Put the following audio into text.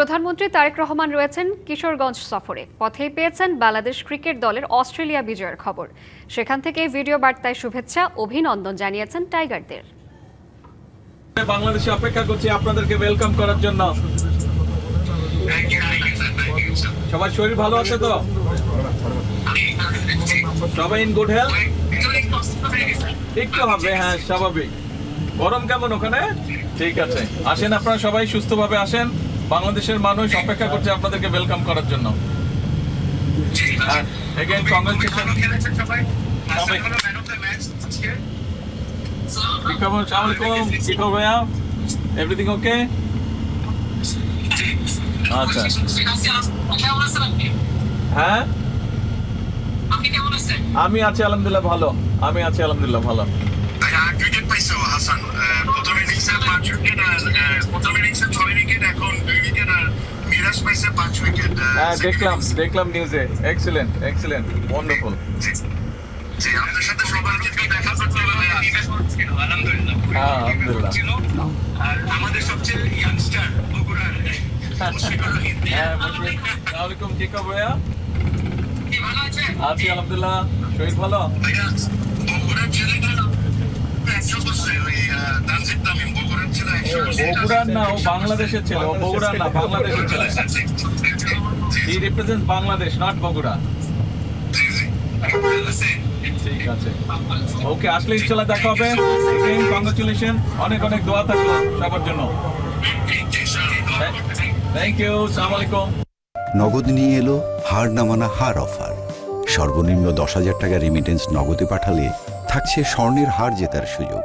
প্রধানমন্ত্রী তারেক রহমান রয়েছেন কিশোরগঞ্জ সফরে। পথেই পেয়েছেন বাংলাদেশ ক্রিকেট দলের অস্ট্রেলিয়া বিজয়ের খবর। সেখান থেকে ভিডিও বার্তায় শুভেচ্ছা অভিনন্দন জানিয়েছেন টাইগারদের। বাংলাদেশে অপেক্ষা করছি আপনাদেরকে ওয়েলকাম করার জন্য। সবার শরীর ভালো আছে তো? সবাই ইন গুড হেলথ? একটু হবে, হ্যাঁ স্বাভাবিক। গরম কেমন ওখানে? ঠিক আছে, আসেন আপনারা সবাই সুস্থভাবে আসেন। বাংলাদেশের মানুষ অপেক্ষা করছে আপনাদেরকে ওয়েলকাম করার জন্য। Again congratulation. কি খবর? আসসালামু আলাইকুম। কি খবর ভাইয়া? Everything okay? আচ্ছা, হ্যাঁ আমি আছি আলহামদুলিল্লাহ ভালো। ভালো। ক্রিকেট পাইছো হাসান? প্রথম ইনিংসে 5 উইকেট আর প্রথম ইনিংসে 6 উইকেট, এখন 2 উইকেট আর মিরাজ পাইছে 5 উইকেট। হ্যাঁ দেখলাম নিউজে। Excellent wonderful. জি, আপনাদের সাথে সবার ক্ষেত্রে দেখা করতে হবে। আলহামদুলিল্লাহ। হ্যাঁ আলহামদুলিল্লাহ। আর আমাদের সবচেয়ে ইয়াংস্টার বগুড়ার মুশফিকুর রহিম। হ্যাঁ আসসালামু আলাইকুম। কি খবর ভাইয়া? কি ভালো আছেন? আছি আলহামদুলিল্লাহ। শরীর ভালো? ভাইয়া বগুড়ার ছেলেটা 100 বছর, ওই তানজিদ তামিম বগুড়ার ছেলে 100 বছর। বগুড়ার না, ও বাংলাদেশের ছেলে। ও বগুড়ার না, বাংলাদেশের ছেলে। হি রিপ্রেজেন্টস বাংলাদেশ, নট বগুড়া। ঠিক আছে, ওকে, আসলে ইনশাআল্লাহ দেখা হবে। কংগ্রেচুলেশন, অনেক দোয়া থাকলো সবার জন্য। থ্যাংক ইউ, আসসালামু আলাইকুম। নগদ নিয়ে এলো হার না মানা হার অফার। সর্বনিম্ন 10,000 টাকা রেমিটেন্স নগদে পাঠালে থাকছে স্বর্ণের হার জেতার সুযোগ।